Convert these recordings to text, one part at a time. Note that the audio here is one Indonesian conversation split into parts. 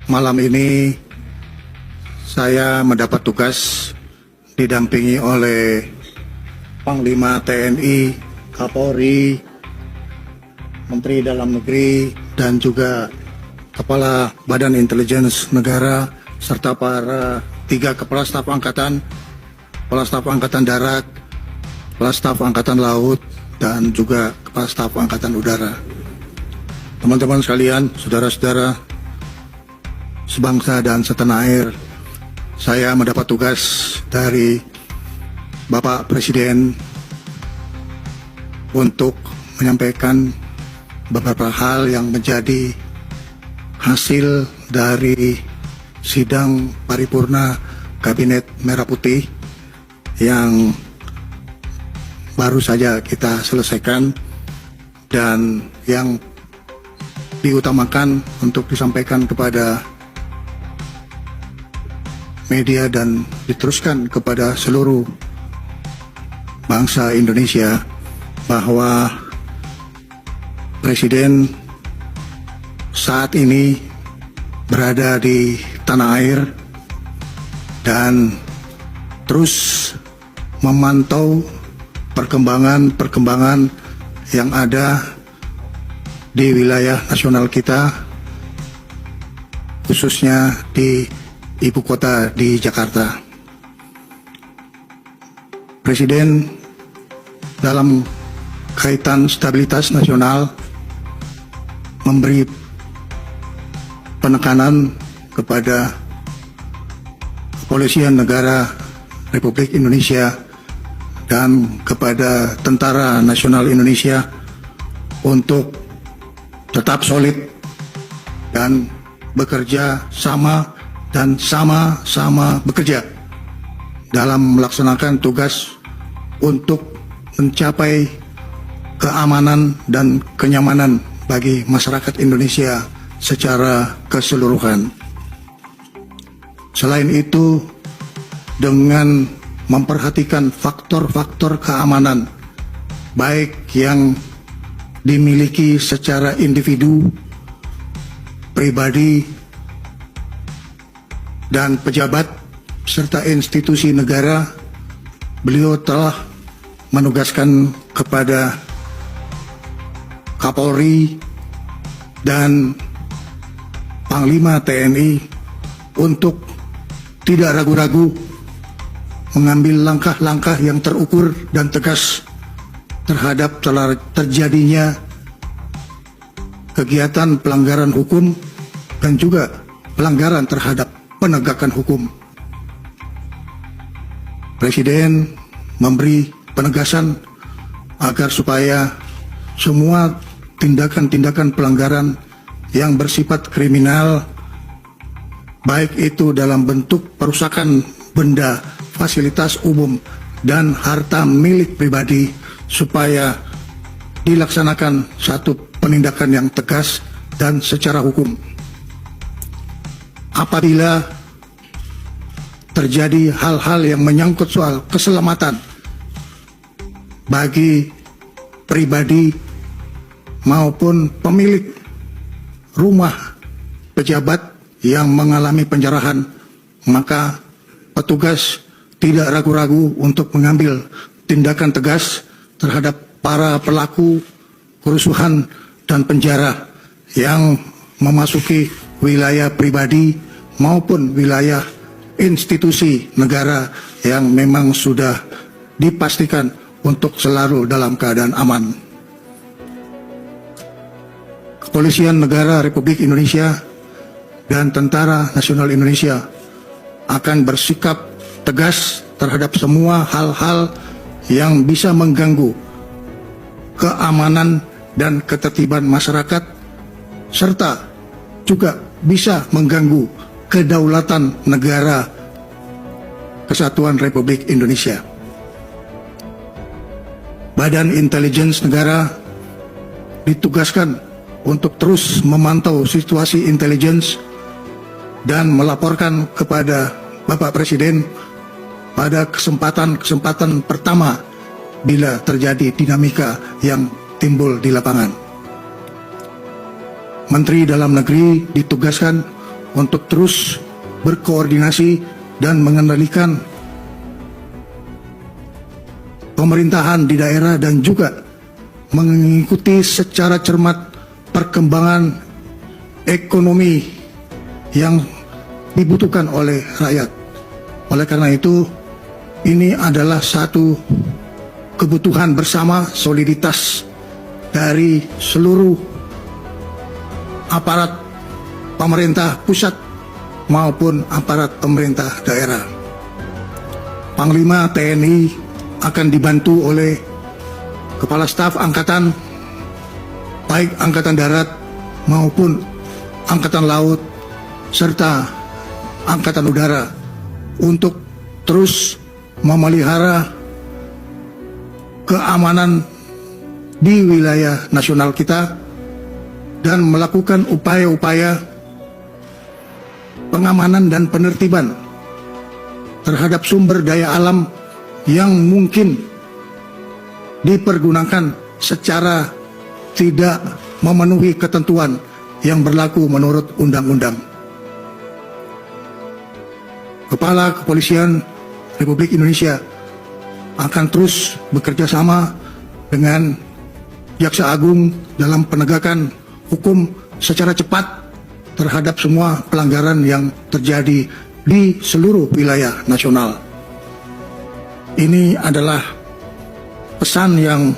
Malam ini saya mendapat tugas didampingi oleh Panglima TNI, Kapolri, Menteri Dalam Negeri, dan juga Kepala Badan Intelijen Negara, serta para 3 Kepala Staf Angkatan, Kepala Staf Angkatan Darat, Kepala Staf Angkatan Laut, dan juga Kepala Staf Angkatan Udara. Teman-teman sekalian, saudara-saudara sebangsa dan setanah air, saya mendapat tugas dari Bapak Presiden untuk menyampaikan beberapa hal yang menjadi hasil dari sidang paripurna Kabinet Merah Putih yang baru saja kita selesaikan dan yang diutamakan untuk disampaikan kepada media dan diteruskan kepada seluruh bangsa Indonesia bahwa Presiden saat ini berada di tanah air dan terus memantau perkembangan yang ada di wilayah nasional kita, khususnya di ibu kota di Jakarta. Presiden dalam kaitan stabilitas nasional memberi penekanan kepada Kepolisian Negara Republik Indonesia dan kepada Tentara Nasional Indonesia untuk tetap solid dan bekerja sama bekerja dalam melaksanakan tugas untuk mencapai keamanan dan kenyamanan bagi masyarakat Indonesia secara keseluruhan. Selain itu, dengan memperhatikan faktor-faktor keamanan baik yang dimiliki secara individu, pribadi, dan pejabat serta institusi negara, beliau telah menugaskan kepada Kapolri dan Panglima TNI untuk tidak ragu-ragu mengambil langkah-langkah yang terukur dan tegas terhadap terjadinya kegiatan pelanggaran hukum dan juga pelanggaran terhadap penegakan hukum. Presiden memberi penegasan agar supaya semua tindakan-tindakan pelanggaran yang bersifat kriminal, baik itu dalam bentuk perusakan benda, fasilitas umum, dan harta milik pribadi, supaya dilaksanakan satu penindakan yang tegas dan secara hukum. Apabila terjadi hal-hal yang menyangkut soal keselamatan bagi pribadi maupun pemilik rumah pejabat yang mengalami penjarahan, maka petugas tidak ragu-ragu untuk mengambil tindakan tegas terhadap para pelaku kerusuhan dan penjara yang memasuki wilayah pribadi maupun wilayah institusi negara yang memang sudah dipastikan untuk selalu dalam keadaan aman. Kepolisian Negara Republik Indonesia dan Tentara Nasional Indonesia akan bersikap tegas terhadap semua hal-hal yang bisa mengganggu keamanan dan ketertiban masyarakat, serta juga bisa mengganggu kedaulatan negara Kesatuan Republik Indonesia. Badan Intelijen Negara ditugaskan untuk terus memantau situasi intelijen dan melaporkan kepada Bapak Presiden pada kesempatan pertama bila terjadi dinamika yang timbul di lapangan. Menteri Dalam Negeri ditugaskan untuk terus berkoordinasi dan mengendalikan pemerintahan di daerah dan juga mengikuti secara cermat perkembangan ekonomi yang dibutuhkan oleh rakyat. Oleh karena itu, ini adalah satu kebutuhan bersama, soliditas dari seluruh aparat pemerintah pusat maupun aparat pemerintah daerah. Panglima TNI akan dibantu oleh Kepala Staf Angkatan, baik Angkatan Darat maupun Angkatan Laut, serta Angkatan Udara untuk terus memelihara keamanan di wilayah nasional kita dan melakukan upaya-upaya pengamanan dan penertiban terhadap sumber daya alam yang mungkin dipergunakan secara tidak memenuhi ketentuan yang berlaku menurut undang-undang. Kepala Kepolisian Republik Indonesia akan terus bekerja sama dengan Jaksa Agung dalam penegakan hukum secara cepat terhadap semua pelanggaran yang terjadi di seluruh wilayah nasional. Ini adalah pesan yang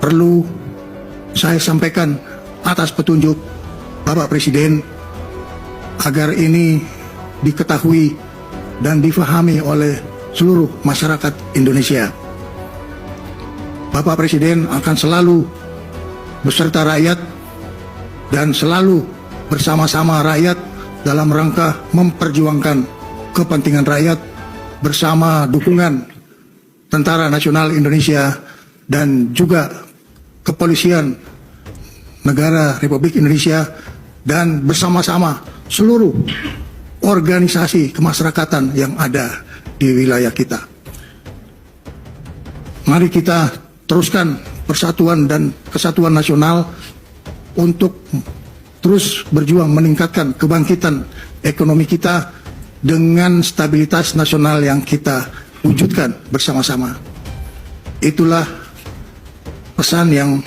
perlu saya sampaikan atas petunjuk Bapak Presiden agar ini diketahui dan difahami oleh seluruh masyarakat Indonesia. Bapak Presiden akan selalu beserta rakyat dan selalu bersama-sama rakyat dalam rangka memperjuangkan kepentingan rakyat bersama dukungan Tentara Nasional Indonesia dan juga Kepolisian Negara Republik Indonesia dan bersama-sama seluruh organisasi kemasyarakatan yang ada di wilayah kita. Mari kita teruskan persatuan dan kesatuan nasional untuk terus berjuang meningkatkan kebangkitan ekonomi kita dengan stabilitas nasional yang kita wujudkan bersama-sama. Itulah pesan yang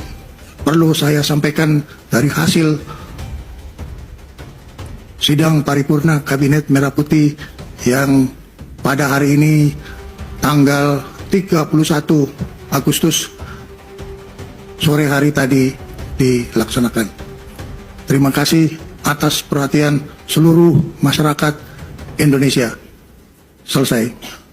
perlu saya sampaikan dari hasil sidang paripurna Kabinet Merah Putih yang pada hari ini tanggal 31 Agustus sore hari tadi dilaksanakan. Terima kasih atas perhatian seluruh masyarakat Indonesia. Selesai.